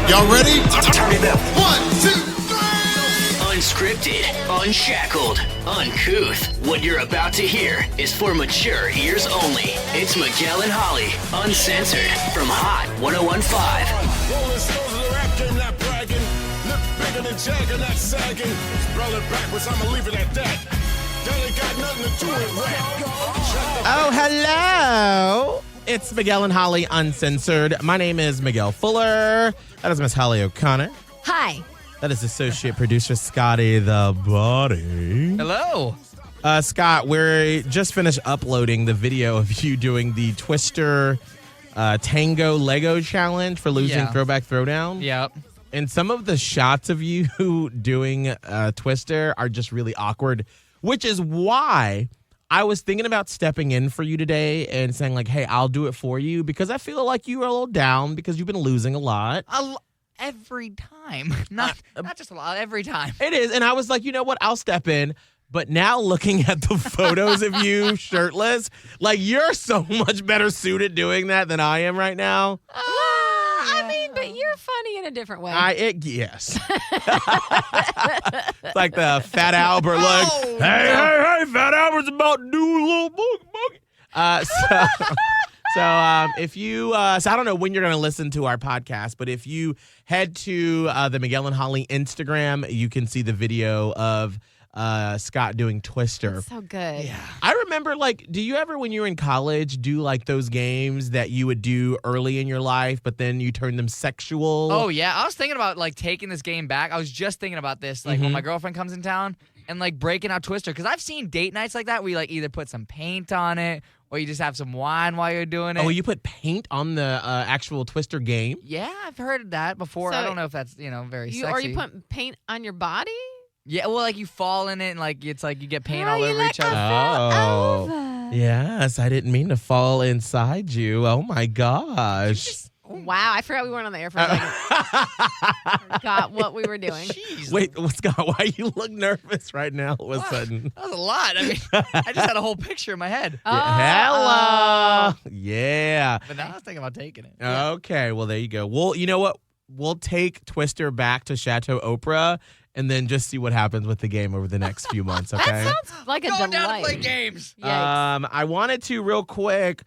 Y'all ready? Turn it up. 1, 2, 3. Unscripted, unshackled, uncouth. What you're about to hear is for mature ears only. It's Miguel and Holly, Uncensored, from Hot 101.5. Rolling stones of the rap game, not bragging. Lip bigger than Jagger, not sagging. Spelling backwards, I'ma leave it at that. That ain't got nothing to do with rap. Oh, hello. It's Miguel and Holly Uncensored. My name is Miguel Fuller. That is Miss Holly O'Connor. Hi. That is associate producer Scotty the Body. Hello. Scott, we just finished uploading the video of you doing the Twister Tango Lego challenge for losing Throwback Throwdown. Yep. And some of the shots of you doing Twister are just really awkward, which is why I was thinking about stepping in for you today and saying, like, hey, I'll do it for you, because I feel like you are a little down because you've been losing a lot. Every time. Not just a lot, every time. It is. And I was like, you know what? I'll step in. But now looking at the photos of you shirtless, like, you're so much better suited doing that than I am right now. I mean, but you're funny in a different way. Yes. It's like the Fat Albert, like, hey, Fat Albert's about to do a little boogie. So if you, so I don't know when you're going to listen to our podcast, but if you head to the Miguel and Holly Instagram, you can see the video of Scott doing Twister. That's so good. Yeah. I remember, like, do you ever, when you were in college, do like those games that you would do early in your life, but then you turn them sexual? Oh, yeah. I was thinking about, like, taking this game back. I was just thinking about this, like, when my girlfriend comes in town and, like, breaking out Twister. Because I've seen date nights like that where you, like, either put some paint on it or you just have some wine while you're doing it. Oh, you put paint on the actual Twister game? Yeah, I've heard of that before. So I don't know if that's, very sexy. Or you put paint on your body? Yeah, well, like, you fall in it and, like, it's like you get paint all over like each other. Oh. Yes, I didn't mean to fall inside you. Oh, my gosh. Wow, I forgot we weren't on the air for a second. Forgot what we were doing. Jeez. Wait, Scott, why you look nervous right now all of a sudden? That was a lot. I mean, I just had a whole picture in my head. Hello. Yeah. But now I was thinking about taking it. Okay, well, there you go. Well, you know what? We'll take Twister back to Chateau Oprah and then just see what happens with the game over the next few months, okay? That sounds like a Going delight. down to play games. Yikes. I wanted to real quick,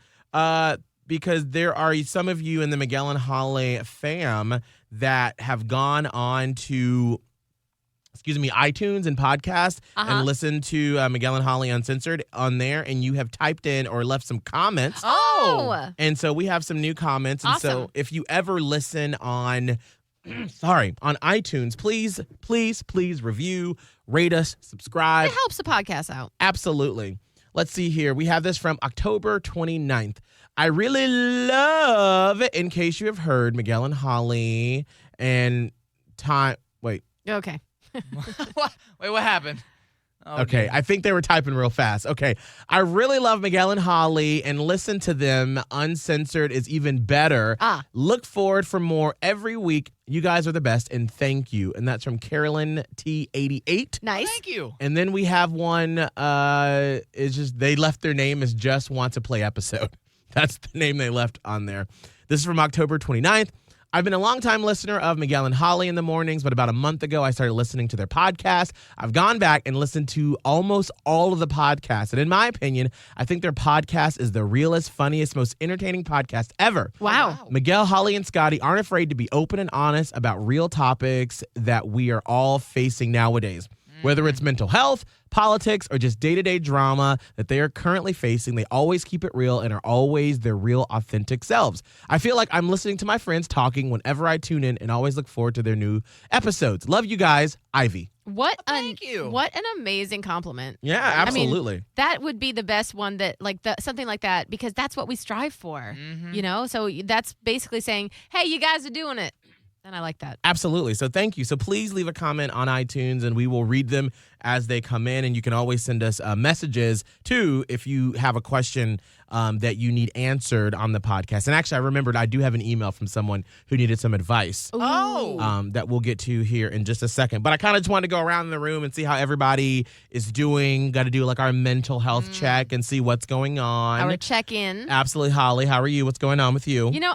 because there are some of you in the Miguel and Holly fam that have gone on to, iTunes and podcasts and listened to Miguel and Holly Uncensored on there, and you have typed in or left some comments. Oh. And so we have some new comments. And so Awesome. if you ever listen on iTunes, please review, rate us, subscribe. It helps the podcast out. Absolutely. Let's see here. We have this from October 29th. I really love, in case you have heard, Miguel and Holly and time. Wait. Okay. Wait, what happened? Oh, Okay, dear. I think they were typing real fast. Okay, I really love Miguel and Holly and listen to them. Uncensored is even better. Look forward for more every week. You guys are the best, and thank you. And that's from Carolyn T88. Nice. Thank you. And then we have one, it's just, they left their name as Just Want to Play Episode. That's the name they left on there. This is from October 29th. I've been a longtime listener of Miguel and Holly in the mornings, but about a month ago, I started listening to their podcast. I've gone back and listened to almost all of the podcasts. And in my opinion, I think their podcast is the realest, funniest, most entertaining podcast ever. Wow. Miguel, Holly, and Scotty aren't afraid to be open and honest about real topics that we are all facing nowadays. Whether it's mental health, politics, or just day-to-day drama that they are currently facing, they always keep it real and are always their real, authentic selves. I feel like I'm listening to my friends talking whenever I tune in and always look forward to their new episodes. Love you guys, Ivy. Thank you. What an amazing compliment. Yeah, absolutely. I mean, that would be the best one that, something like that, because that's what we strive for, So that's basically saying, hey, you guys are doing it. And I like that. Absolutely. So thank you. So please leave a comment on iTunes and we will read them as they come in. And you can always send us messages too if you have a question that you need answered on the podcast. And actually, I remembered I do have an email from someone who needed some advice. That we'll get to here in just a second. But I kind of just wanted to go around the room and see how everybody is doing. Got to do like our mental health check and see what's going on. Our check-in. Absolutely, Holly. How are you? What's going on with you? You know,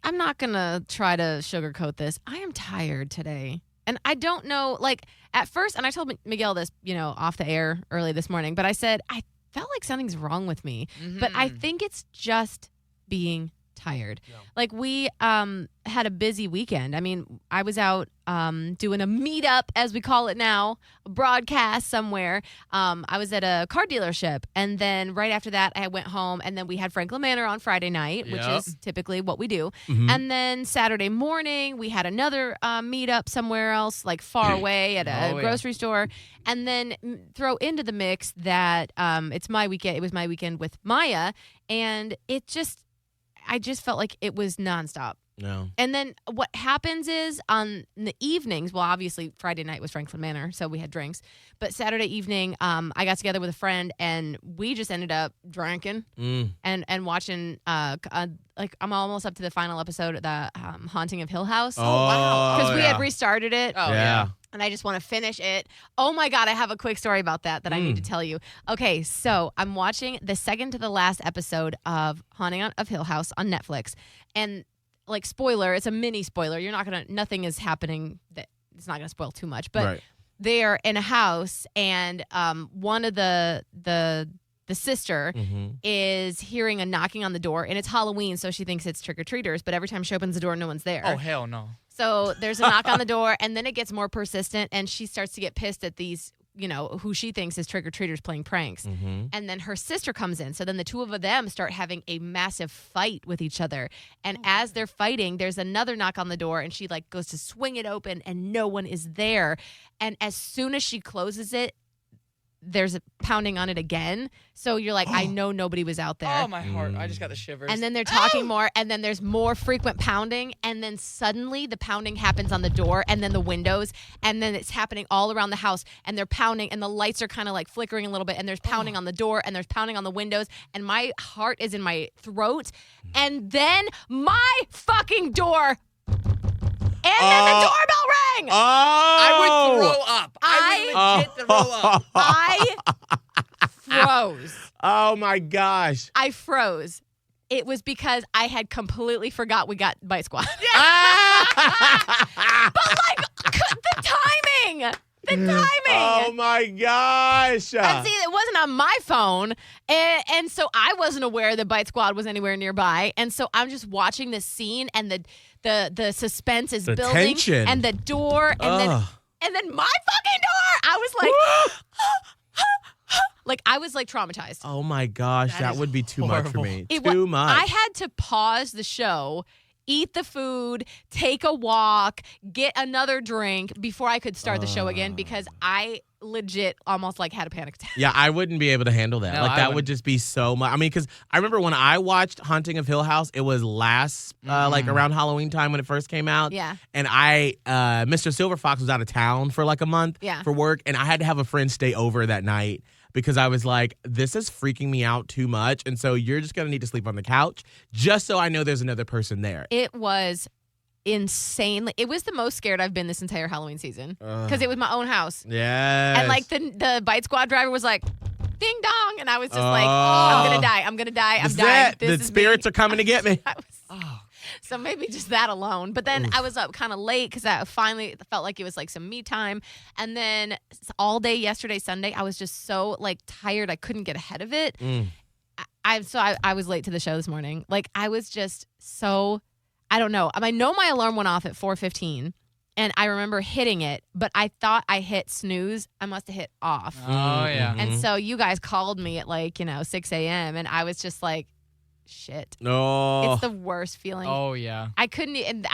I'm not gonna try to sugarcoat this. I am tired today. And I don't know, like, at first, and I told Miguel this, off the air early this morning, but I said, I felt like something's wrong with me. But I think it's just being tired. Yeah. Like, we had a busy weekend. I mean, I was out doing a meetup, as we call it now, a broadcast somewhere. I was at a car dealership, and then right after that, I went home, and then we had Franklin Manor on Friday night, which is typically what we do. And then Saturday morning, we had another meetup somewhere else, like far away at a grocery store. And then throw into the mix that it's my weekend. It was my weekend with Maya, and I just felt like it was nonstop. No. And then what happens is on the evenings, well, obviously Friday night was Franklin Manor, so we had drinks. But Saturday evening, I got together with a friend, and we just ended up drinking and watching. Like, I'm almost up to the final episode of the Haunting of Hill House. Oh, wow. Because we had restarted it. Oh, yeah. And I just want to finish it. Oh, my God, I have a quick story about that I need to tell you. Okay, so I'm watching the second to the last episode of Haunting of Hill House on Netflix. And, like, spoiler, it's a mini spoiler. Nothing is happening that it's not going to spoil too much. But they are in a house, and one of the sister is hearing a knocking on the door, and it's Halloween, so she thinks it's trick-or-treaters, but every time she opens the door, no one's there. Oh, hell no. So there's a knock on the door, and then it gets more persistent, and she starts to get pissed at these, who she thinks is trick-or-treaters playing pranks. And then her sister comes in. So then the two of them start having a massive fight with each other. And as they're fighting, there's another knock on the door, and she, like, goes to swing it open, and no one is there. And as soon as she closes it, there's a pounding on it again. So you're like, I know nobody was out there. Oh, my heart. I just got the shivers. And then they're talking more, and then there's more frequent pounding, and then suddenly the pounding happens on the door and then the windows, and then it's happening all around the house, and they're pounding, and the lights are kind of like flickering a little bit, and there's pounding on the door, and there's pounding on the windows, and my heart is in my throat. And then my fucking door, and then the doorbell rang. I would throw up. I would legit throw up. I froze. Oh, my gosh. I froze. It was because I had completely forgot we got Bite Squad. But, like, the timing. The timing. Oh, my gosh. And see, it wasn't on my phone. And so I wasn't aware that Bite Squad was anywhere nearby. And so I'm just watching this scene, and the suspense is the building. Tension. And the door. And then my fucking door. I was like, like, I was, like, traumatized. Oh, my gosh. That would be too much for me. Too much. I had to pause the show, eat the food, take a walk, get another drink before I could start the show again, because I legit almost, like, had a panic attack. Yeah, I wouldn't be able to handle that. No, like, that would just be so much. I mean, because I remember when I watched Haunting of Hill House, it was last, like, around Halloween time when it first came out. Yeah. And Mr. Silver Fox was out of town for, like, a month for work, and I had to have a friend stay over that night, because I was like, this is freaking me out too much. And so you're just going to need to sleep on the couch just so I know there's another person there. It was insane. It was the most scared I've been this entire Halloween season, because it was my own house. Yes. And, like, the Bite Squad driver was like, ding dong. And I was just like, I'm going to die. I'm going to die. I'm dying. The spirits are coming to get me. So maybe just that alone. But then I was up kind of late because I finally felt like it was like some me time. And then all day yesterday, Sunday, I was just so, like, tired. I couldn't get ahead of it. I was late to the show this morning. Like, I was just so, I don't know. I know my alarm went off at 4:15. And I remember hitting it, but I thought I hit snooze. I must have hit off. Oh, yeah. And so you guys called me at, like, 6 a.m. And I was just like, shit. No. It's the worst feeling. Oh, yeah. I couldn't, and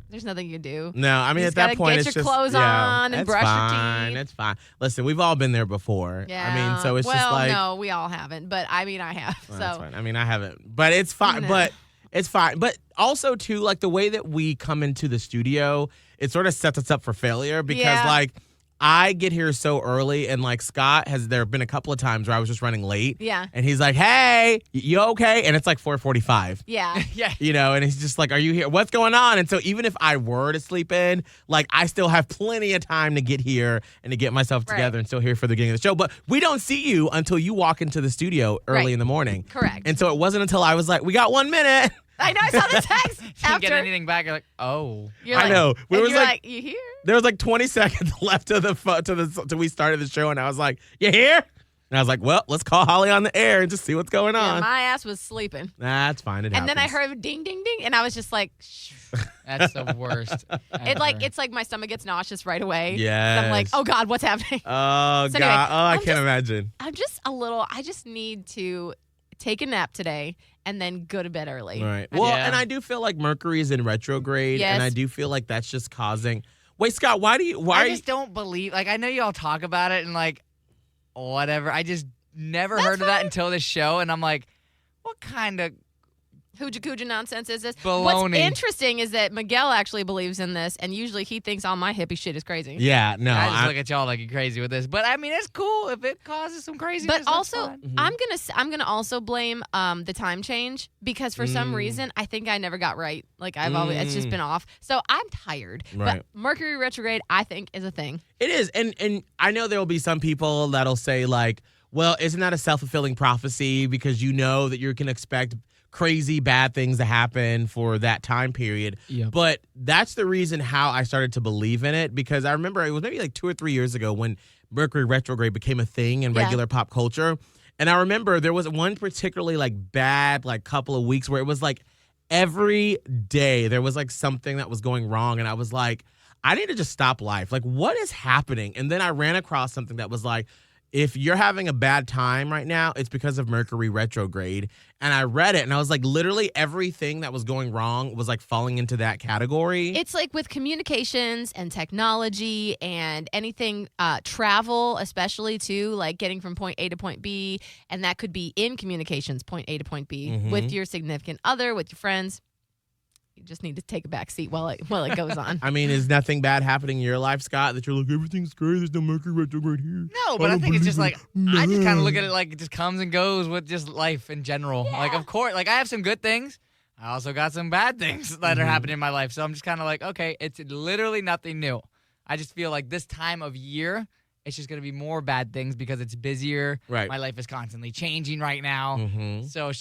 there's nothing you can do. No, I mean, you at that point, get it's your just clothes on and brush your teeth. It's fine. Listen, we've all been there before. Yeah. I mean, so it's just like. Well, no, we all haven't, but I mean, I have. Well, so that's fine. I mean, I haven't, but it's fine. No. But it's fine. But also, too, like, the way that we come into the studio, it sort of sets us up for failure, because like, I get here so early, and like Scott there have been a couple of times where I was just running late. Yeah. And he's like, "Hey, you okay?" And it's like 4:45. Yeah. Yeah. You know, and he's just like, "Are you here? What's going on?" And so even if I were to sleep in, like I still have plenty of time to get here and to get myself together and still here for the beginning of the show. But we don't see you until you walk into the studio early in the morning. Correct. And so it wasn't until I was like, "We got 1 minute." I know. I saw the text Didn't after. get anything back. You're like, oh. You're I like- know. and was you're like, you here? There was like 20 seconds left till we started the show, and I was like, "You here?" And I was like, "Well, let's call Holly on the air and just see what's going Yeah, on." my ass was sleeping. That's fine. It And then I happens. heard ding, ding, ding, and I was just like, shh. That's the worst. It's like my stomach gets nauseous right away. Yes. I'm like, oh God, what's happening? Oh, So God. anyway, I I'm can't just- imagine. I just need to take a nap today and then go to bed early. Right. Well, Yeah. and I do feel like Mercury is in retrograde, Yes. and I do feel like that's just causing. Wait, Scott, why I just don't believe. Like, I know y'all talk about it and like, whatever. I just never heard of that until this show, and I'm like, what kind of Hooja Cooja nonsense is this? What's baloney? interesting is that Miguel actually believes in this, and usually he thinks all my hippie shit is crazy. Yeah, no. I just look at y'all like you're crazy with this, but I mean it's cool if it causes some craziness. But that's also, fine. I'm gonna also blame the time change because for some reason I think I never got right. Like I've always it's just been off. So I'm tired. Right. But Mercury retrograde I think is a thing. It is. And I know there will be some people that'll say, like, well, isn't that a self-fulfilling prophecy because you know that you can expect crazy bad things to happen for that time period. Yep. But that's the reason how I started to believe in it, because I remember it was maybe like 2 or 3 years ago when Mercury retrograde became a thing in regular pop culture. And I remember there was one particularly like bad like couple of weeks where it was like every day there was like something that was going wrong, and I was like, I need to just stop life. Like, what is happening? And then I ran across something that was like, if you're having a bad time right now, it's because of Mercury retrograde. And I read it, and I was like, literally everything that was going wrong was like falling into that category. It's like with communications and technology and anything travel, especially too, like getting from point A to point B, and that could be in communications, point A to point B, with your significant other, with your friends. You just need to take a back seat while it goes on. I mean, is nothing bad happening in your life, Scott, that you're like, everything's great, there's no Mercury retrograde here? No, but I don't think it's just believe like it. I just kind of look at it like it just comes and goes with just life in general. Like, of course, like I have some good things. I also got some bad things that are happening in my life. So I'm just kind of like, okay, it's literally nothing new. I just feel like this time of year, it's just going to be more bad things because it's busier. Right. My life is constantly changing right now. Mhm. So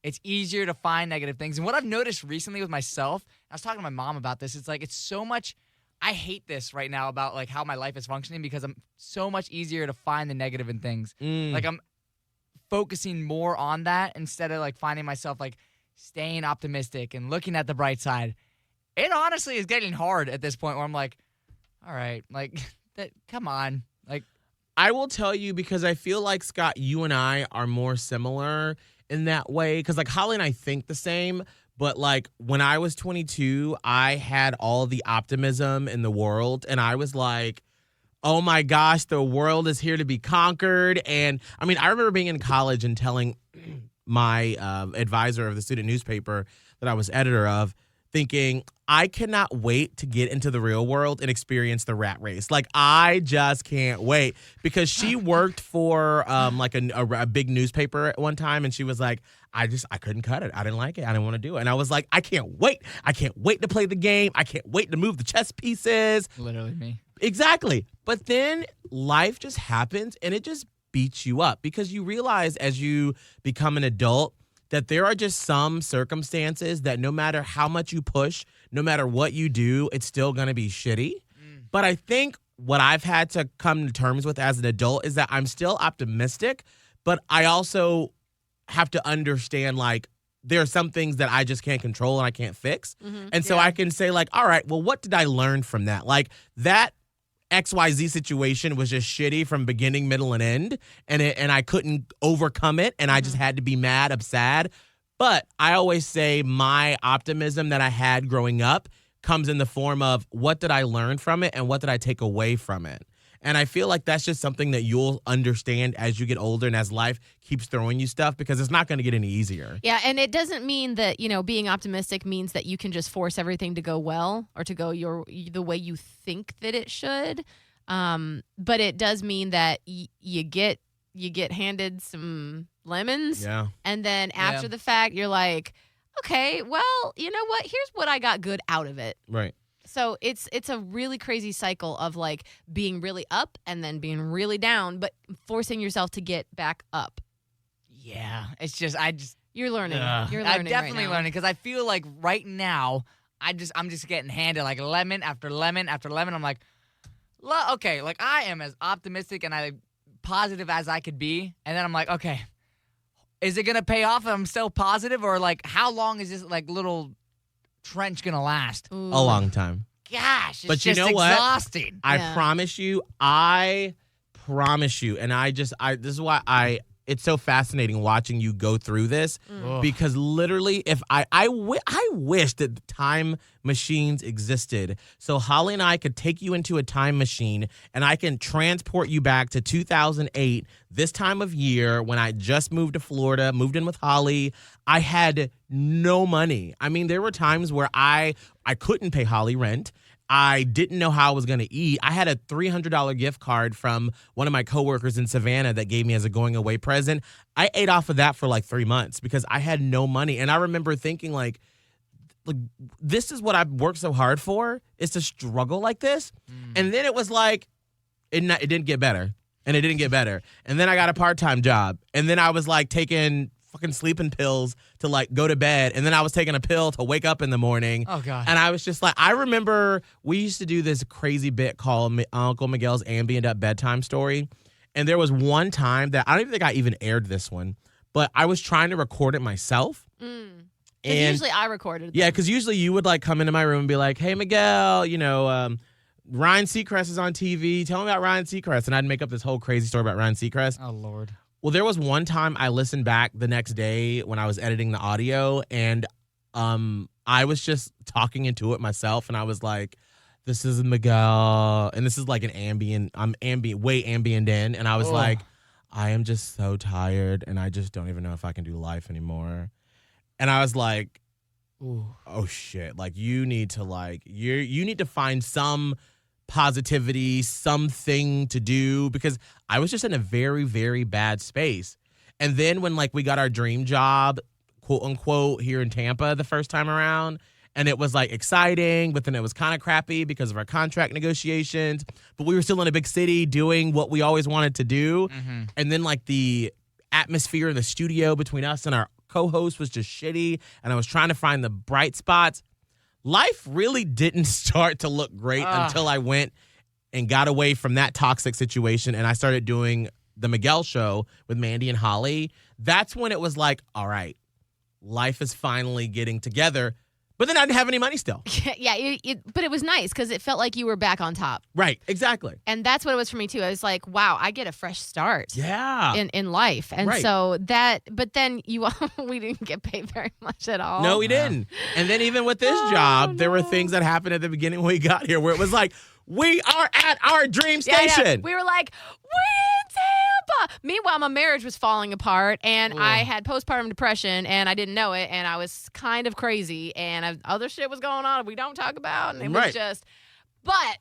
it's easier to find negative things. And what I've noticed recently with myself, I was talking to my mom about this, it's like it's so much, I hate this right now about like how my life is functioning because I'm so much easier to find the negative in things. Like I'm focusing more on that instead of like finding myself like staying optimistic and looking at the bright side. It honestly is getting hard at this point where I'm like, all right, like come on. Like, I will tell you, because I feel like, Scott, you and I are more similar in that way. Because, like, Holly and I think the same. But, like, when I was 22, I had all the optimism in the world. And I was like, oh, my gosh, the world is here to be conquered. And, I mean, I remember being in college and telling my advisor of the student newspaper that I was editor of, thinking, I cannot wait to get into the real world and experience the rat race. Like, I just can't wait, because she worked for like a big newspaper at one time, and she was like, I couldn't cut it. I didn't like it. I didn't want to do it. And I was like, I can't wait. I can't wait to play the game. I can't wait to move the chess pieces. literally me. Exactly. But then life just happens, and it just beats you up, because you realize as you become an adult that there are just some circumstances that no matter how much you push, no matter what you do, it's still going to be shitty. But I think what I've had to come to terms with as an adult is that I'm still optimistic, but I also have to understand, like, there are some things that I just can't control and I can't fix. And so I can say, like, all right, well, what did I learn from that? Like, that XYZ situation was just shitty from beginning, middle, and end, and I couldn't overcome it, and I just had to be mad, sad. But I always say my optimism that I had growing up comes in the form of, what did I learn from it and what did I take away from it? And I feel like that's just something that you'll understand as you get older and as life keeps throwing you stuff, because it's not going to get any easier. Yeah, and it doesn't mean that, being optimistic means that you can just force everything to go well or to go the way you think that it should. But it does mean that you get handed some lemons. Yeah. And then after the fact, you're like, okay, well, you know what? Here's what I got good out of it. Right. So it's a really crazy cycle of like being really up and then being really down, but forcing yourself to get back up. Yeah, it's just You're learning. You're learning. I'm definitely right now. learning because I feel like right now I'm just getting handed like lemon after lemon after lemon. I'm like, okay, like I am as optimistic and positive as I could be, and then I'm like, okay, is it gonna pay off if I'm still positive, or like how long is this like little trench gonna last? Ooh. A long time. Gosh, it's But you just know what? exhausting. I promise you, and this is why it's so fascinating watching you go through this because literally if I wish that the time machines existed so Holly and I could take you into a time machine and I can transport you back to 2008, this time of year when I just moved to Florida, moved in with Holly. I had no money. I mean, there were times where I couldn't pay Holly rent. I didn't know how I was going to eat. I had a $300 gift card from one of my coworkers in Savannah that gave me as a going away present. I ate off of that for like 3 months because I had no money. And I remember thinking like this is what I've worked so hard for, is to struggle like this. And then it was like, it didn't get better. And it didn't get better. And then I got a part-time job. And then I was like taking fucking sleeping pills to like go to bed, and then I was taking a pill to wake up in the morning. Oh God. And I was just like, I remember we used to do this crazy bit called Uncle Miguel's Ambient Up Bedtime Story, and there was one time that I don't even think I even aired this one, but I was trying to record it myself. And And usually I recorded. yeah, because usually you would like come into my room and be like, hey Miguel, Ryan Seacrest is on TV, tell me about Ryan Seacrest, and I'd make up this whole crazy story about Ryan Seacrest. Oh Lord. Well, there was one time I listened back the next day when I was editing the audio, and I was just talking into it myself, and I was like, this is Miguel, and this is like I'm way ambient in, and I was like, I am just so tired, and I just don't even know if I can do life anymore. And I was like, oh shit, like you need to find some positivity, something to do, because I was just in a very, very bad space. And then when like we got our dream job, quote unquote, here in Tampa the first time around, and it was like exciting, but then it was kind of crappy because of our contract negotiations, but we were still in a big city doing what we always wanted to do. And then like the atmosphere in the studio between us and our co-host was just shitty, and I was trying to find the bright spots. Life really didn't start to look great until I went and got away from that toxic situation, and I started doing the Miguel show with Mandy and Holly. That's when it was like, all right, life is finally getting together. But then I didn't have any money still. Yeah, but it was nice because it felt like you were back on top. Right, exactly. And that's what it was for me too. I was like, wow, I get a fresh start. Yeah. In life. And Right. so but then we didn't get paid very much at all. No, we didn't. And then even with this job, there were things that happened at the beginning when we got here where it was like, we are at our dream station. Yeah. We were like, we're in Tampa. Meanwhile, my marriage was falling apart, and I had postpartum depression, and I didn't know it, and I was kind of crazy, and other shit was going on we don't talk about, and it was just, but I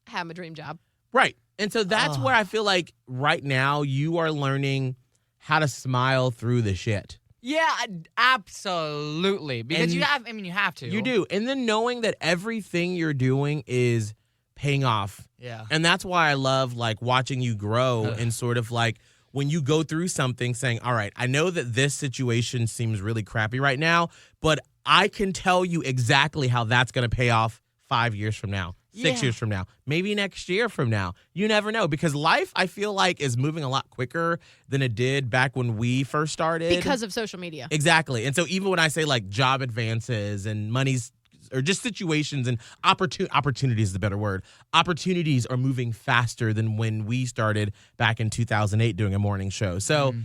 had my dream job. Right. And so that's where I feel like right now you are learning how to smile through the shit. Yeah, absolutely. Because And you have to. You do. And then knowing that everything you're doing is paying off. Yeah. And that's why I love like watching you grow and sort of like when you go through something saying, all right, I know that this situation seems really crappy right now, but I can tell you exactly how that's going to pay off 5 years from now, 6 years from now, maybe next year from now. You never know, because life, I feel like, is moving a lot quicker than it did back when we first started. Because of social media. Exactly. And so even when I say like job advances and money's or just situations and opportunities is the better word. Opportunities are moving faster than when we started back in 2008 doing a morning show. So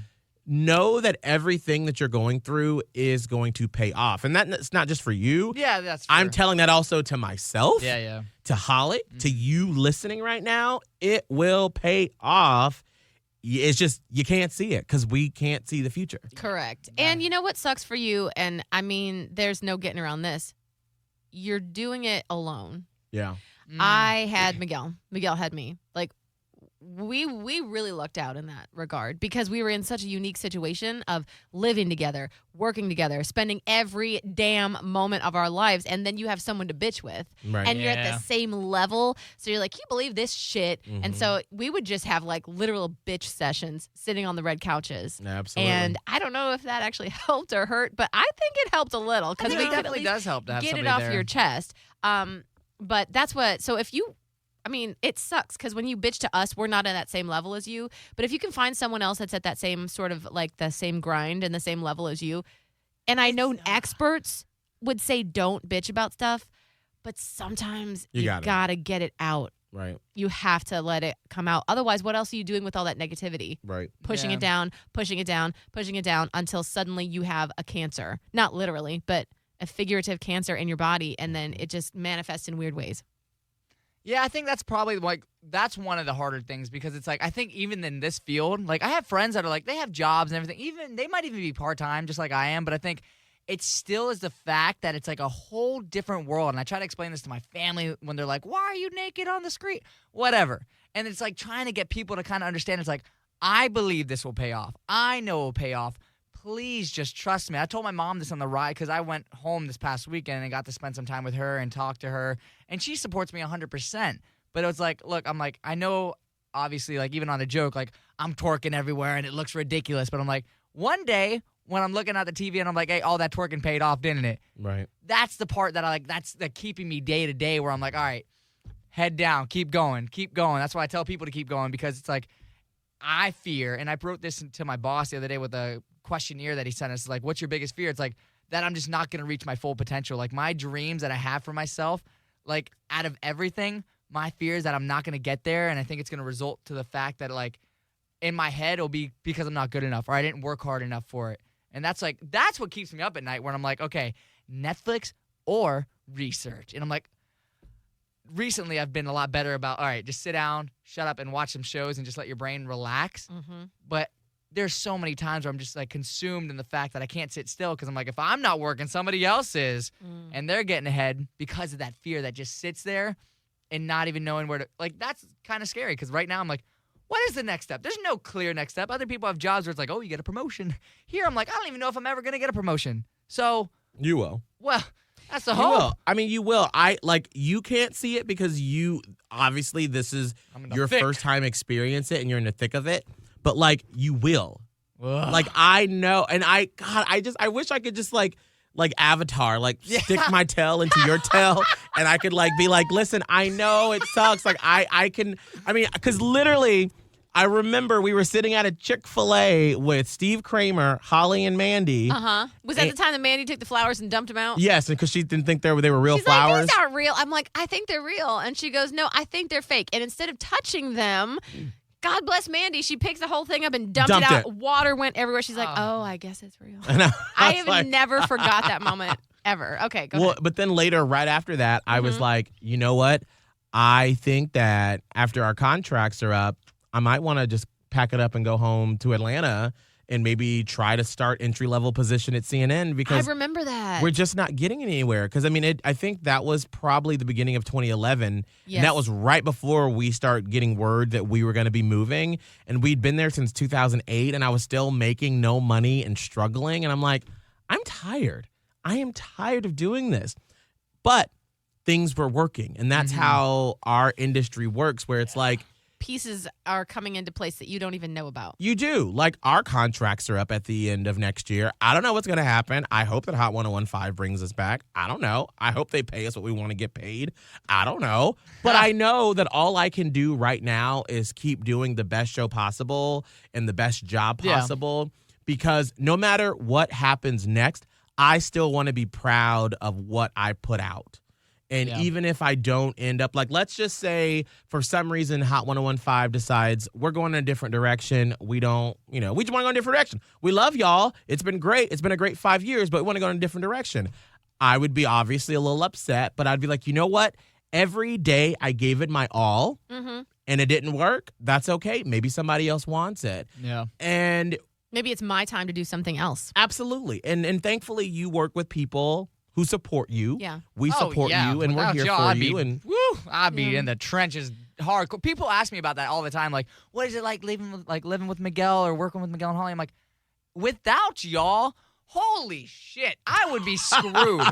know that everything that you're going through is going to pay off. And that's not just for you. Yeah, that's fair. I'm telling that also to myself, Yeah. to Holly, to you listening right now. It will pay off. It's just you can't see it because we can't see the future. Correct. And you know what sucks for you? And I mean, there's no getting around this. You're doing it alone. Yeah. I had Miguel. Miguel had me. Like, we really lucked out in that regard because we were in such a unique situation of living together, working together, spending every damn moment of our lives, and then you have someone to bitch with. Right. And you're at the same level. So you're like, you believe this shit? Mm-hmm. And so we would just have like literal bitch sessions sitting on the red couches. Absolutely. And I don't know if that actually helped or hurt, but I think it helped a little because we could at definitely least does help to have get it somebody off there. your chest. But that's what, so if you, I mean, it sucks because when you bitch to us, we're not at that same level as you. But if you can find someone else that's at that same sort of like the same grind and the same level as you, and I know experts would say don't bitch about stuff, but sometimes you gotta get it out. Right. You have to let it come out. Otherwise, what else are you doing with all that negativity? Right. Pushing it down, pushing it down, pushing it down until suddenly you have a cancer. Not literally, but a figurative cancer in your body, and then it just manifests in weird ways. Yeah, I think that's probably like that's one of the harder things because it's like I think even in this field, like I have friends that are like they have jobs and everything. Even they might even be part-time just like I am, but I think it still is the fact that it's like a whole different world. And I try to explain this to my family when they're like, "Why are you naked on the street?" Whatever. And it's like trying to get people to kind of understand it's like I believe this will pay off. I know it will pay off. Please just trust me. I told my mom this on the ride because I went home this past weekend and got to spend some time with her and talk to her. And she supports me 100%. But it was like, look, I'm like, I know, obviously, like even on a joke, like I'm twerking everywhere and it looks ridiculous. But I'm like, one day when I'm looking at the TV and I'm like, hey, all that twerking paid off, didn't it? Right. That's the part that I like, that's the keeping me day to day where I'm like, all right, head down, keep going, keep going. That's why I tell people to keep going because it's like, I fear, and I wrote this to my boss the other day with a questionnaire that he sent us, like, what's your biggest fear? It's like that I'm just not going to reach my full potential. Like my dreams that I have for myself, like out of everything, my fear is that I'm not going to get there. And I think it's going to result to the fact that like in my head, it'll be because I'm not good enough or I didn't work hard enough for it. And that's what keeps me up at night when I'm like, okay, Netflix or research. And I'm like, recently I've been a lot better about, all right, just sit down, shut up and watch some shows and just let your brain relax. Mm-hmm. But there's so many times where I'm just like consumed in the fact that I can't sit still because I'm like, if I'm not working, somebody else is. And they're getting ahead because of that fear that just sits there and not even knowing where to, like, that's kind of scary because right now I'm like, what is the next step? There's no clear next step. Other people have jobs where it's like, oh, you get a promotion. Here I'm like, I don't even know if I'm ever going to get a promotion. So. You will. Well, that's the You hope. will. I mean, you will. You can't see it because you, obviously, this is your first time experience it and you're in the thick of it. But, like, you will. Ugh. Like, I know. And I wish I could just, like Avatar, like, stick my tail into your tail. And I could, like, be like, listen, I know it sucks. Like, because literally, I remember we were sitting at a Chick-fil-A with Steve Kramer, Holly, and Mandy. Uh-huh. Was that the time that Mandy took the flowers and dumped them out? Yes, because she didn't think they were real flowers. Like, these aren't real. I'm like, I think they're real. And she goes, no, I think they're fake. And instead of touching them, God bless Mandy, she picks the whole thing up and dumped it out. Water went everywhere. She's like, oh, I guess it's real. I have never forgot that moment ever. Okay, go ahead. But then later, right after that, I was like, you know what? I think that after our contracts are up, I might want to just pack it up and go home to Atlanta and maybe try to start entry-level position at CNN because I remember that. We're just not getting anywhere. Because, I mean, I think that was probably the beginning of 2011. Yes. And that was right before we start getting word that we were going to be moving. And we'd been there since 2008, and I was still making no money and struggling. And I'm like, I'm tired. I am tired of doing this. But things were working. And that's how our industry works, where it's like, pieces are coming into place that you don't even know about. You do. Like, our contracts are up at the end of next year. I don't know what's going to happen. I hope that Hot 1015 brings us back. I don't know. I hope they pay us what we want to get paid. I don't know. But I know that all I can do right now is keep doing the best show possible and the best job possible because no matter what happens next, I still want to be proud of what I put out. And even if I don't end up, like, let's just say for some reason Hot 1015 decides we're going in a different direction. We don't, we just want to go in a different direction. We love y'all. It's been great. It's been a great 5 years, but we want to go in a different direction. I would be obviously a little upset, but I'd be like, you know what? Every day I gave it my all and it didn't work. That's okay. Maybe somebody else wants it. Yeah. And maybe it's my time to do something else. Absolutely. And thankfully you work with people who support you. Yeah. We support you, and we're here for you. And I'd be in the trenches hardcore. People ask me about that all the time. Like, what is it like living with Miguel or working with Miguel and Holly? I'm like, without y'all, holy shit, I would be screwed.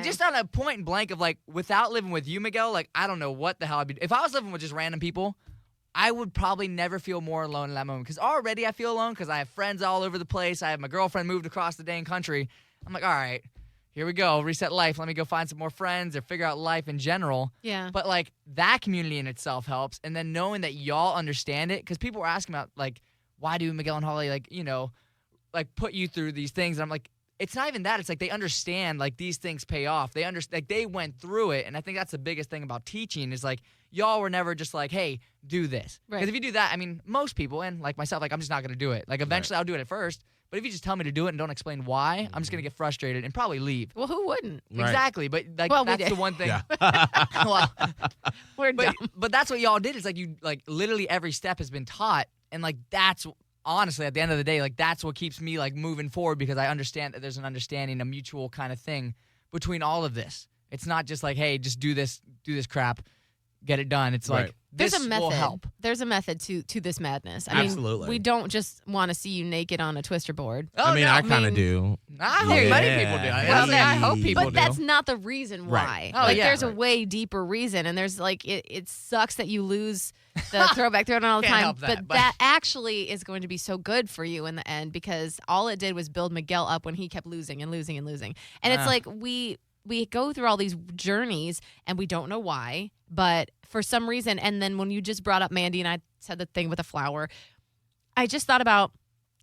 Just on a point and blank of like, without living with you, Miguel, like, I don't know what the hell I'd be. If I was living with just random people, I would probably never feel more alone in that moment. Because already I feel alone because I have friends all over the place. I have my girlfriend moved across the dang country. I'm like, all right, here we go. Reset life. Let me go find some more friends or figure out life in general. Yeah. But, like, that community in itself helps. And then knowing that y'all understand it. Because people were asking about, like, why do Miguel and Holly, like, put you through these things? And I'm like, it's not even that. It's like they understand, like, these things pay off. They understand, like, they went through it. And I think that's the biggest thing about teaching is, like, y'all were never just like, hey, do this. Right. Because if you do that, I mean, most people, and like myself, like, I'm just not going to do it. Like, eventually I'll do it at first. But if you just tell me to do it and don't explain why, I'm just going to get frustrated and probably leave. Well, who wouldn't? Right. Exactly. But, like, Well, we that's did. the one thing. Yeah. Well, We're dumb. but that's what y'all did. It's like you, like, literally every step has been taught. And, like, that's honestly, at the end of the day, like, that's what keeps me, like, moving forward because I understand that there's an understanding, a mutual kind of thing between all of this. It's not just like, hey, just do this crap, get it done. It's Right. like, There's this a method. will help. There's a method to this madness. Absolutely. We don't just want to see you naked on a twister board. Oh, I mean, no. I kind of do. I hope many people do. I hope people But do. that's not the reason why. Right. Oh, Like, yeah. there's a way deeper reason, and there's like it sucks that you lose the throwback throwdown all the Can't time. help that, but but- that actually is going to be so good for you in the end because all it did was build Miguel up when he kept losing and losing and losing. And it's like we go through all these journeys and we don't know why, but for some reason, and then when you just brought up Mandy and I said the thing with the flower, I just thought about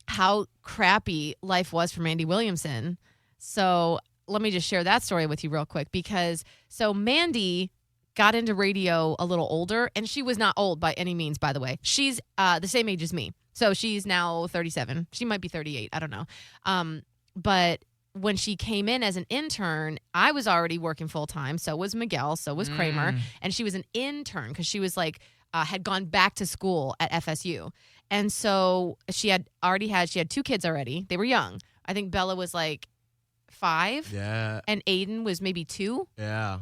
how crappy life was for Mandy Williamson. So let me just share that story with you real quick because so Mandy got into radio a little older, and she was not old by any means, by the way. She's the same age as me. So she's now 37. She might be 38. I don't know. But when she came in as an intern, I was already working full time. So was Miguel. So was Kramer. And she was an intern because she was like, had gone back to school at FSU. And so she had 2 kids already. They were young. I think Bella was like 5. Yeah. And Aiden was maybe 2. Yeah.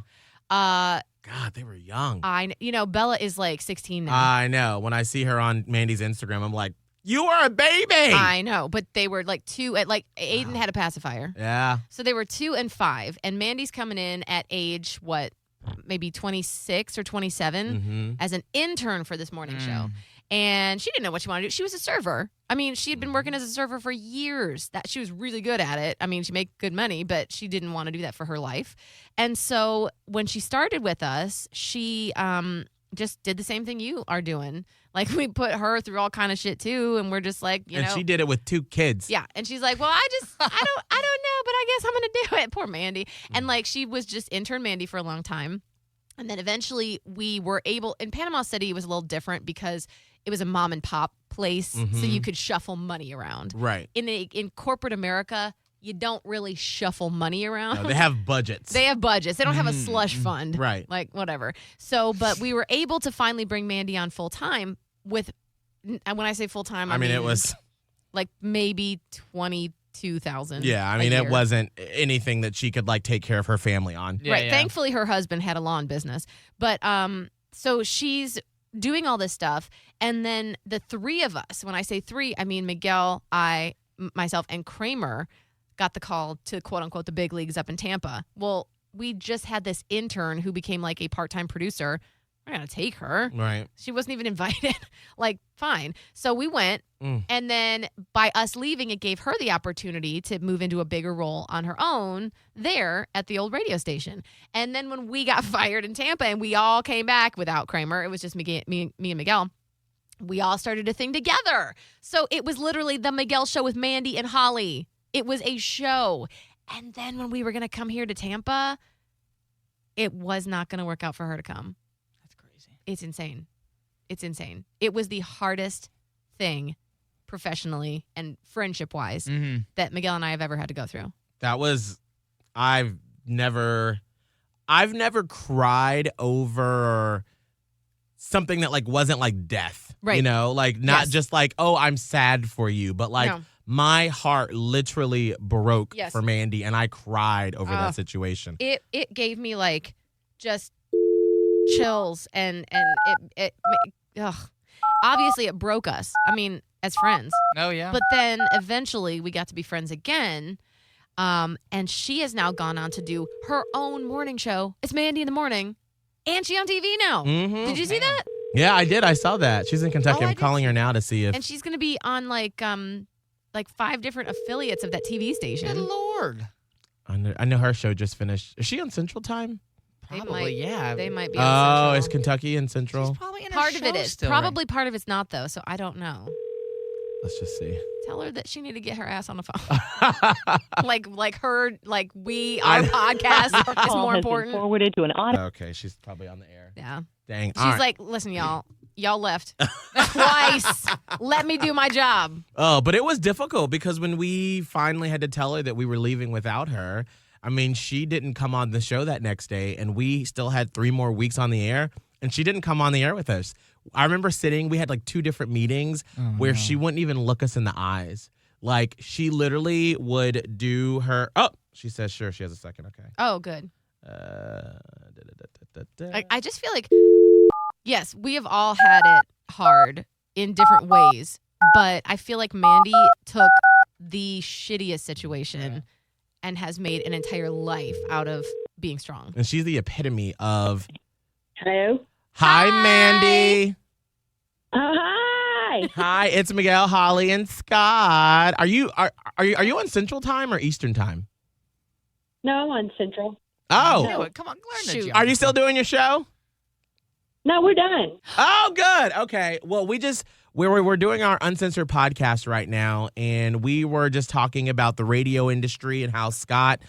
God, they were young. Bella is like 16 now. I know. When I see her on Mandy's Instagram, I'm like, you are a baby. I know, but they were like 2 at like Aiden had a pacifier. Yeah. So they were 2 and 5. And Mandy's coming in at age, maybe 26 or 27 as an intern for this morning show. And she didn't know what she wanted to do. She was a server. I mean, she had been working as a server for years. That she was really good at it. I mean, she made good money, but she didn't want to do that for her life. And so when she started with us, she just did the same thing you are doing. Like, we put her through all kind of shit too, and we're just like, And she did it with 2 kids. Yeah, and she's like, well, I don't know, but I guess I'm gonna do it. Poor Mandy. And like, she was just intern Mandy for a long time, and then eventually we were able. In Panama City, it was a little different because it was a mom and pop place, so you could shuffle money around. Right. In corporate America, you don't really shuffle money around. No, they have budgets. They have budgets. They don't have a slush fund. Right. Like, whatever. So, but we were able to finally bring Mandy on full time with, and when I say full time, I mean it was like maybe 22,000. Yeah, I a mean, it year. wasn't anything that she could like take care of her family on. Yeah, Right. yeah. Thankfully, her husband had a lawn business. But so she's doing all this stuff. And then the 3 of us, when I say 3, I mean Miguel, myself, and Kramer got the call to quote unquote the big leagues up in Tampa. Well, we just had this intern who became like a part-time producer. We're going to take her. Right. She wasn't even invited. Like, fine. So we went. And then by us leaving, it gave her the opportunity to move into a bigger role on her own there at the old radio station. And then when we got fired in Tampa and we all came back without Kramer, it was just me and Miguel. We all started a thing together. So it was literally the Miguel show with Mandy and Holly. It was a show. And then when we were going to come here to Tampa, it was not going to work out for her to come. That's crazy. It's insane. It's insane. It was the hardest thing professionally and friendship-wise that Miguel and I have ever had to go through. I've never cried over something that like wasn't like death. Right. You know, like not Yes. just like, oh, I'm sad for you, but like No. my heart literally broke Yes. for Mandy and I cried over that situation. It gave me like just chills, and ugh. Obviously it broke us. I mean, as friends. Oh yeah. But then eventually we got to be friends again. And she has now gone on to do her own morning show. It's Mandy in the Morning. And she's on TV now. Mm-hmm. Did you see that? Yeah, I did. I saw that. She's in Kentucky. Oh, I I'm did calling her now to see if. And she's going to be on like 5 different affiliates of that TV station. Good Lord. I know her show just finished. Is she on Central Time? Probably, yeah. They might be on Oh, Central. is Kentucky in Central? She's probably in Part of it is. still, Probably part of it's not, though, so I don't know. Let's just see. Tell her that she need to get her ass on the phone. Our podcast is more important. Forwarded to an audio. Okay, she's probably on the air. Yeah. Dang. She's like, listen, y'all left twice. Let me do my job. Oh, but it was difficult because when we finally had to tell her that we were leaving without her, I mean, she didn't come on the show that next day, and we still had 3 more weeks on the air, and she didn't come on the air with us. I remember we had like 2 different meetings where she wouldn't even look us in the eyes. Like, she literally would do her, she says, sure, she has a second, okay. Oh, good. I just feel like, yes, we have all had it hard in different ways, but I feel like Mandy took the shittiest situation and has made an entire life out of being strong. And she's the epitome of, Hello. hi, Mandy. Hi. Hi, it's Miguel, Holly, and Scott. Are you on Central Time or Eastern Time? No, I'm on Central. Oh, No, come on, learn the Shoot. geography. are you still doing your show? No, we're done. Oh, good. Okay. Well, we're doing our Uncensored podcast right now, and we were just talking about the radio industry and how Scott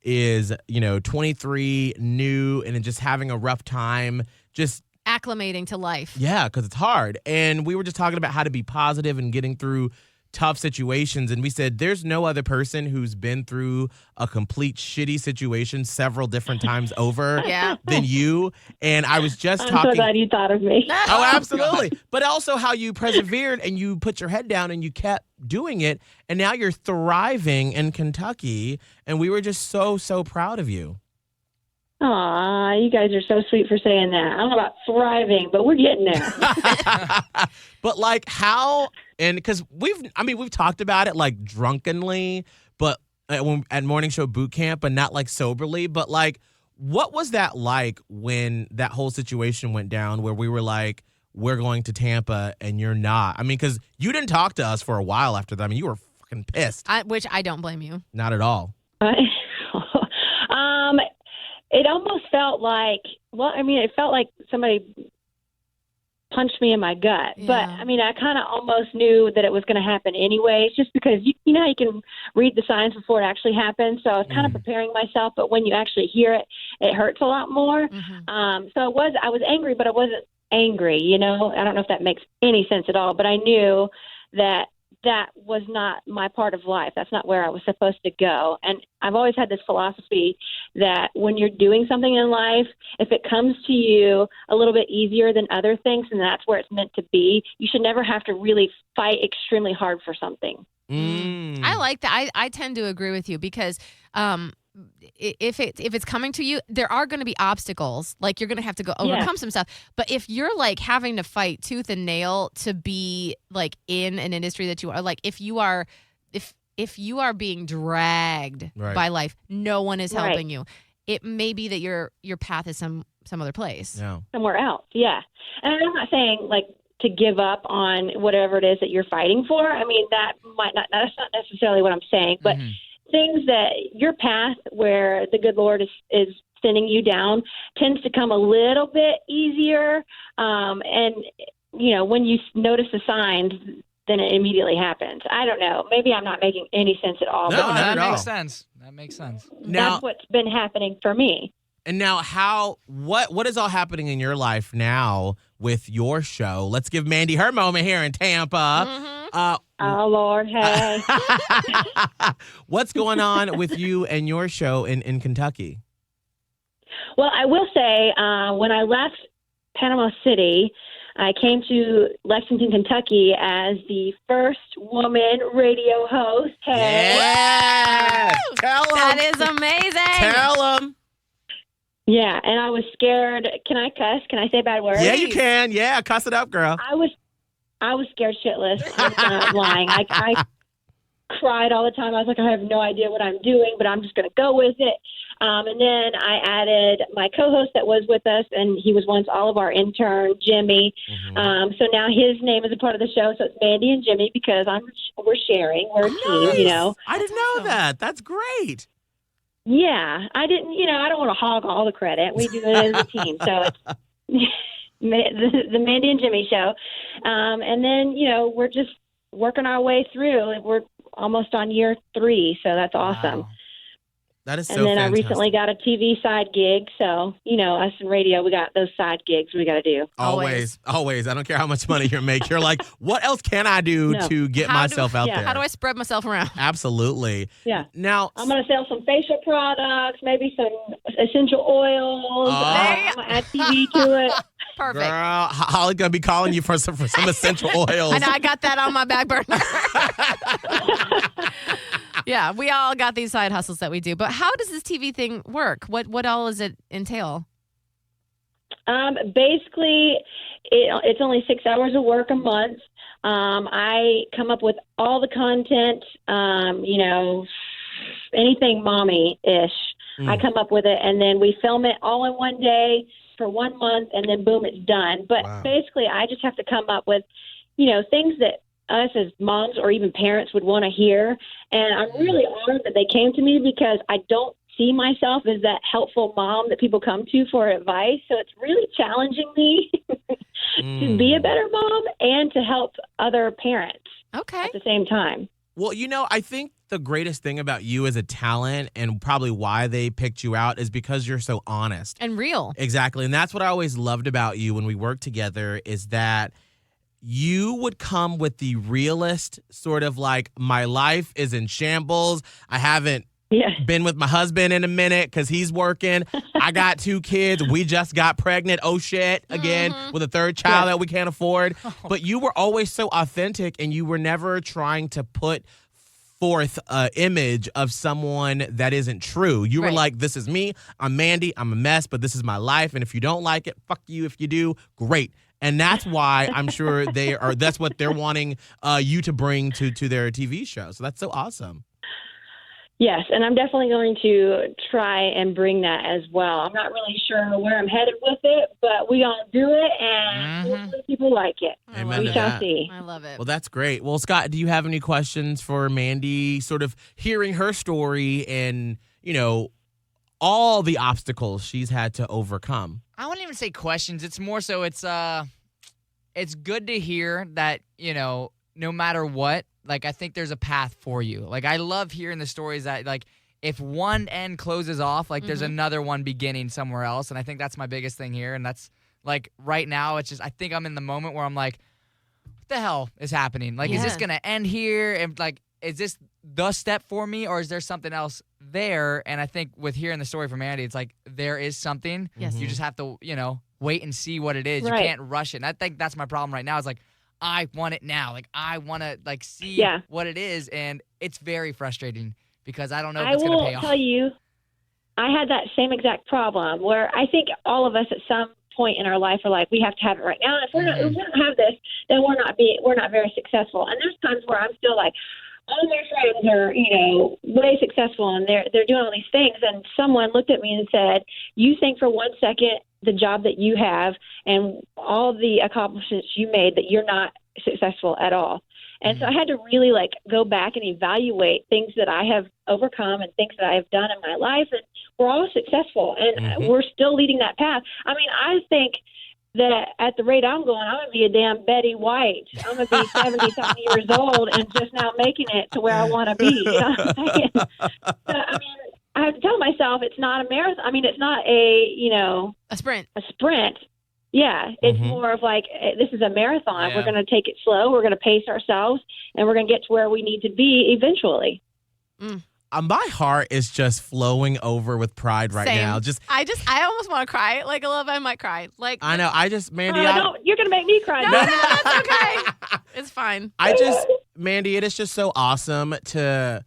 is, 23, new, and just having a rough time. Just Acclimating to life. yeah, because it's hard. And we were just talking about how to be positive and getting through tough situations. And we said there's no other person who's been through a complete shitty situation several different times over Yeah. than you. And I was just I'm talking. so glad you thought of me. Oh, absolutely. But also how you persevered and you put your head down and you kept doing it. And now you're thriving in Kentucky. And we were just so, so proud of you. Aw, you guys are so sweet for saying that. I don't know about thriving, but we're getting there. But like how, and because we've talked about it like drunkenly, but at morning show boot camp, but not like soberly. But like, what was that like when that whole situation went down where we were like, we're going to Tampa and you're not? I mean, because you didn't talk to us for a while after that. I mean, you were fucking pissed. Which I don't blame you. Not at all. It almost felt like, it felt like somebody punched me in my gut. Yeah. But, I kind of almost knew that it was going to happen anyways, just because, you know how you can read the signs before it actually happens. So I was kind of preparing myself, but when you actually hear it, it hurts a lot more. Mm-hmm. So I was angry, but I wasn't angry, I don't know if that makes any sense at all, but I knew that was not my part of life. That's not where I was supposed to go. And I've always had this philosophy that when you're doing something in life, if it comes to you a little bit easier than other things, and that's where it's meant to be, you should never have to really fight extremely hard for something. I like that. I tend to agree with you because if it's coming to you, there are going to be obstacles. Like you're going to have to go overcome some stuff. But if you're like having to fight tooth and nail to be like in an industry that you are, like if you are being dragged by life, no one is helping you. It may be that your path is some other place. Yeah. Somewhere else. Yeah. And I'm not saying like to give up on whatever it is that you're fighting for. That's not necessarily what I'm saying, but things that your path where the good Lord is sending you down tends to come a little bit easier. And when you notice the signs, then it immediately happens. I don't know. Maybe I'm not making any sense at all. No, but not that at all. makes sense. That makes sense. Now, that's what's been happening for me. And now what is all happening in your life now with your show? Let's give Mandy her moment here in Tampa. Oh, Lord, hey. What's going on with you and your show in Kentucky? Well, I will say when I left Panama City, I came to Lexington, Kentucky as the first woman radio host. Hey. Yeah! Tell them. That is amazing. Tell them. Yeah, and I was scared. Can I cuss? Can I say bad words? Yeah, you can. Yeah, cuss it up, girl. I was scared shitless. I'm not lying. I cried all the time. I was like, I have no idea what I'm doing, but I'm just going to go with it. And then I added my co-host that was with us, and he was once all of our intern, Jimmy. So now his name is a part of the show. So it's Mandy and Jimmy because we're sharing. We're a team, you know. I didn't know that. That's great. Yeah, I didn't. You know, I don't want to hog all the credit. We do it as a team. So it's the Mandy and Jimmy show. And then, you know, we're just working our way through. We're almost on year 3, so that's awesome. Wow. That is so And then fantastic. I recently got a TV side gig, so, you know, us in radio, we got those side gigs we got to do. Always. I don't care how much money you make. You're like, what else can I do to get myself out there? How do I spread myself around? Absolutely. Yeah. Now, I'm going to sell some facial products, maybe some essential oils. I'm going to add TV to it. Perfect. girl, Holly's going to be calling you for some essential oils. I know, I got that on my back burner. Yeah, we all got these side hustles that we do. But how does this TV thing work? What all does it entail? Basically, it's only 6 hours of work a month. I come up with all the content, you know, anything mommy-ish. I come up with it, and then we film it all in one day for 1 month, and then boom, it's done. But basically, I just have to come up with, you know, things that us as moms or even parents would want to hear. And I'm really honored that they came to me because I don't see myself as that helpful mom that people come to for advice. So it's really challenging me to be a better mom and to help other parents at the same time. Well, you know, I think the greatest thing about you as a talent and probably why they picked you out is because you're so honest. And real. Exactly. And that's what I always loved about you when we worked together is that you would come with the realist sort of like, my life is in shambles. I haven't been with my husband in a minute because he's working. I got 2 kids. We just got pregnant. Oh, shit. Again, with a 3rd child that we can't afford. But you were always so authentic, and you were never trying to put forth an image of someone that isn't true. You were like, this is me. I'm Mandy. I'm a mess, but this is my life. And if you don't like it, fuck you. If you do, great. And that's why I'm sure that's what they're wanting you to bring to their TV show. So that's so awesome. Yes, and I'm definitely going to try and bring that as well. I'm not really sure where I'm headed with it, but we all do it, and hopefully people like it. Amen We to shall that. see. I love it. Well, that's great. Well, Scott, do you have any questions for Mandy, sort of hearing her story and, you know, all the obstacles she's had to overcome? I wouldn't even say questions. It's more so it's good to hear that, you know, no matter what, like, I think there's a path for you. Like, I love hearing the stories that, like, if one end closes off, like, there's another one beginning somewhere else. And I think that's my biggest thing here. And that's, like, right now, it's just, I think I'm in the moment where I'm like, what the hell is happening? Like, is this going to end here? And, like, is this the step for me, or is there something else there? And I think with hearing the story from Andy, it's like, there is something. Yes. You just have to, you know, wait and see what it is. Right. You can't rush it. And I think that's my problem right now is, like, I want it now. Like, I want to, like, see what it is. And it's very frustrating because I don't know if it's going to pay off. I will tell you, I had that same exact problem where I think all of us at some point in our life are like, we have to have it right now. And if we don't have this, then we're not very successful. And there's times where I'm still like, all my friends are, you know, way successful and they're doing all these things. And someone looked at me and said, you think for 1 second the job that you have and all the accomplishments you made that you're not successful at all. And so I had to really, like, go back and evaluate things that I have overcome and things that I have done in my life. And we're all successful and we're still leading that path. I mean, I think that at the rate I'm going, I'm going to be a damn Betty White. I'm going to be 70-something years old and just now making it to where I want to be. You know what I'm saying? So, I mean, I have to tell myself it's not a marathon. I mean, it's not A sprint. a sprint. Yeah, it's more of like, this is a marathon. Yeah. We're going to take it slow. We're going to pace ourselves, and we're going to get to where we need to be eventually. My heart is just flowing over with pride right Same. now. I almost want to cry. Like, a little bit, I might cry. Like, I know. Mandy, You're going to make me cry. no, that's okay. It's fine. Mandy, it is just so awesome to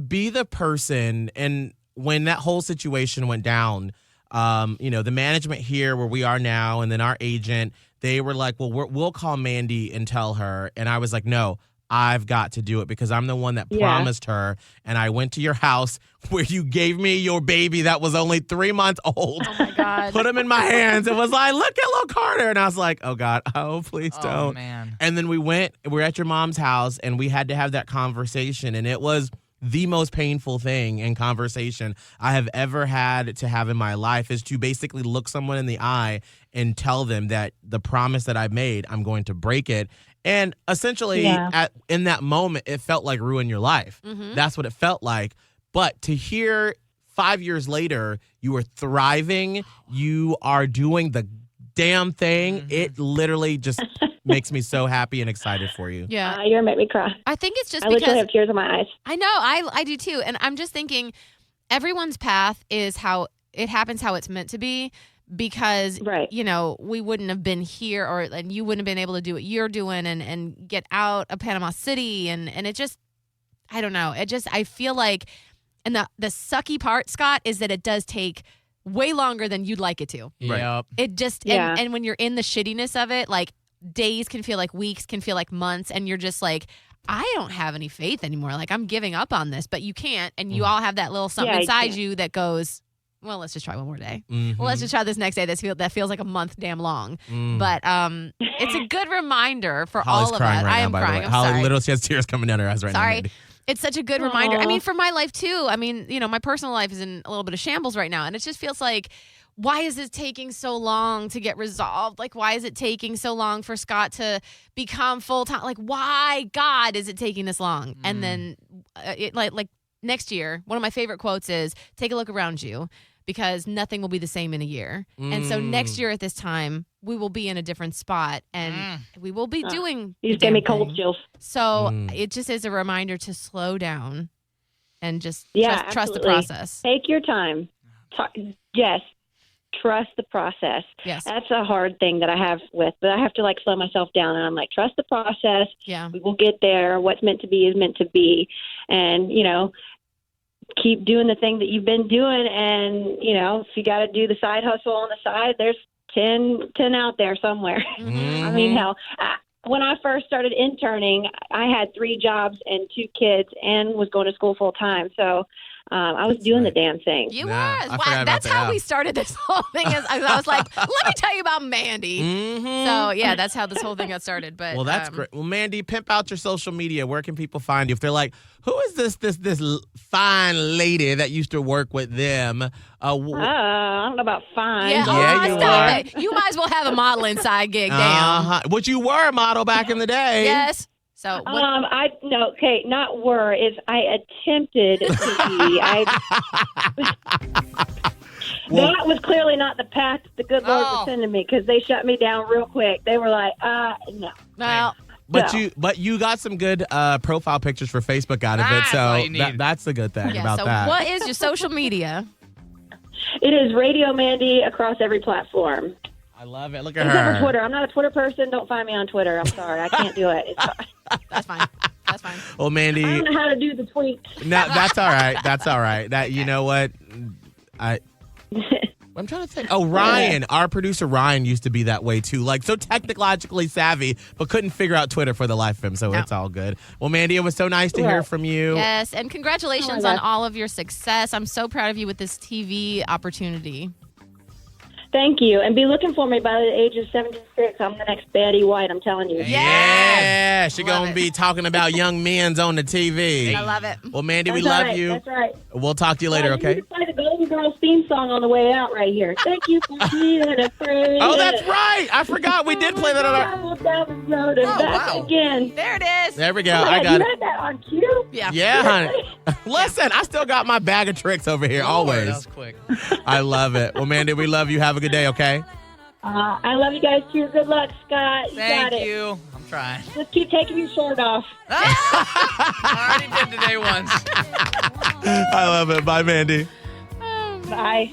be the person, and when that whole situation went down, the management here where we are now and then our agent, they were like, well, we'll call Mandy and tell her. And I was like, no, I've got to do it because I'm the one that promised her. And I went to your house where you gave me your baby that was only 3 months old. Oh, my God. Put him in my hands and was like, look at little Carter. And I was like, oh, God, oh, please don't. Oh, man. And then we're at your mom's house and we had to have that conversation. And it was the most painful thing in conversation I have ever had to have in my life is to basically look someone in the eye and tell them that the promise that I made, I'm going to break it. And essentially, in that moment, it felt like ruin your life. Mm-hmm. That's what it felt like. But to hear 5 years later, you are thriving, you are doing the damn thing, it literally just makes me so happy and excited for you. Yeah. You're going to make me cry. I think it's just I because literally have tears in my eyes. I know. I do too. And I'm just thinking everyone's path is how it happens, how it's meant to be. Because, we wouldn't have been here and you wouldn't have been able to do what you're doing and get out of Panama City. And it just, I don't know. I feel like, and the sucky part, Scott, is that it does take way longer than you'd like it to. Yep. It just, and when you're in the shittiness of it, like days can feel like weeks, can feel like months. And you're just like, I don't have any faith anymore. Like I'm giving up on this, but you can't. And you all have that little something inside you that goes, well, let's just try one more day. Mm-hmm. Well, let's just try this next day. That feels like a month damn long. But it's a good reminder for Holly's all of crying us. right I now, am by crying. The way. I'm Holly sorry. literally has tears coming down her eyes right now. Sorry. It's such a good reminder. I mean, for my life too. I mean, my personal life is in a little bit of shambles right now. And it just feels like, why is it taking so long to get resolved? Like, why is it taking so long for Scott to become full-time? Like, why, God, is it taking this long? And then like next year, one of my favorite quotes is, take a look around you, because nothing will be the same in a year. And so next year at this time, we will be in a different spot and we will be doing You gave me cold chills. So it just is a reminder to slow down and just trust the absolutely. process. Take your time. Yes. Trust the process. Yes. That's a hard thing that I have but I have to slow myself down and I'm like, trust the process. Yeah. We will get there. What's meant to be is meant to be. And, keep doing the thing that you've been doing. And, if you got to do the side hustle on the side, there's 10 out there somewhere. Mm-hmm. I mean, hell, when I first started interning, I had 3 jobs and 2 kids and was going to school full time. So I was doing the damn thing. You Nah, was. I Wow, forgot about that's that, how yeah. we started this whole thing. I was like, let me tell you about Mandy. Mm-hmm. So, yeah, that's how this whole thing got started. But Well, that's great. Well, Mandy, pimp out your social media. Where can people find you? If they're like, who is this fine lady that used to work with them? I don't know about fine. Yeah, Yeah, you stop are. it. You might as well have a modeling side gig. Damn. Which you were a model back in the day. Yes. So what, not were is I attempted to be. Well- that was clearly not the path the good Lord was sending me because they shut me down real quick. They were like, no. well, But you got some good profile pictures for Facebook out of it, That's all you so need. that's the good thing yeah. about So that. what is your social media? It is Radio Mandy across every platform. I love it. Look at Except for her. Twitter. I'm not a Twitter person. Don't find me on Twitter. I'm sorry. I can't do it. That's fine. That's fine. Well, Mandy, I don't know how to do the tweets. no, that's all right. That's all right. That you know what, I'm trying to think. Oh, Ryan, our producer Ryan used to be that way too. Like so technologically savvy, but couldn't figure out Twitter for the life of him. So it's all good. Well, Mandy, it was so nice to hear from you. Yes, and congratulations on all of your success. I'm so proud of you with this TV opportunity. Thank you. And be looking for me by the age of 76. I'm the next Betty White, I'm telling you. Yeah, she's Love going to it. be talking about young men's on the TV. I love it. Well, Mandy, we That's love right. you. That's right. We'll talk to you later, You okay? need to play the Golden Girls theme song on the way out right here. Thank you for being afraid. Oh, that's right. I forgot. We did play that on our... Travel down the road and back wow. again. There it is. There we go. Oh, I you got it. had that on cue? Yeah. Yeah, honey. Listen, I still got my bag of tricks over here, That always. was quick. I love it. Well, Mandy, we love you. Have a good day, okay? I love you guys too. Good luck, Scott. You got Thank it. you. I'm trying. Just keep taking your shirt off. I already did today once. I love it. Bye, Mandy. Bye.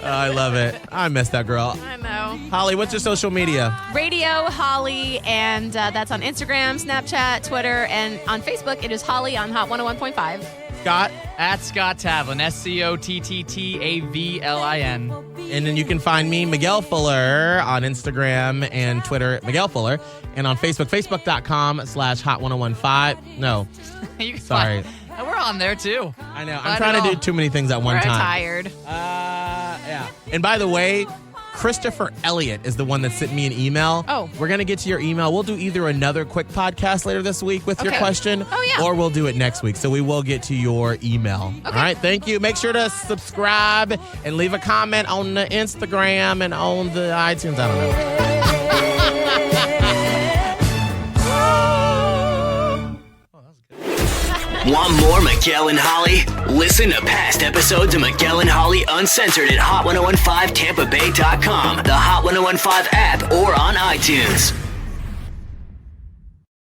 I love it. I miss that girl. I know. Holly, what's your social media? Radio Holly, and that's on Instagram, Snapchat, Twitter, and on Facebook, it is Holly on Hot 101.5. Scott. At Scott Tavlin, SCOTTTAVLIN. And then you can find me, Miguel Fuller, on Instagram and Twitter, Miguel Fuller, and on Facebook, facebook.com/hot1015. No, You can sorry. find- we're on there too. I know. I'm Find trying it to do all. too many things at one We're time. tired. Yeah. And by the way, Christopher Elliott is the one that sent me an email. Oh. We're going to get to your email. We'll do either another quick podcast later this week with your Okay. question, Oh, yeah. or we'll do it next week. So we will get to your email. All right. Thank you. Make sure to subscribe and leave a comment on the Instagram and on the iTunes. I don't know. Want more Miguel and Holly? Listen to past episodes of Miguel and Holly Uncensored at hot1015tampabay.com, the Hot 1015 app, or on iTunes.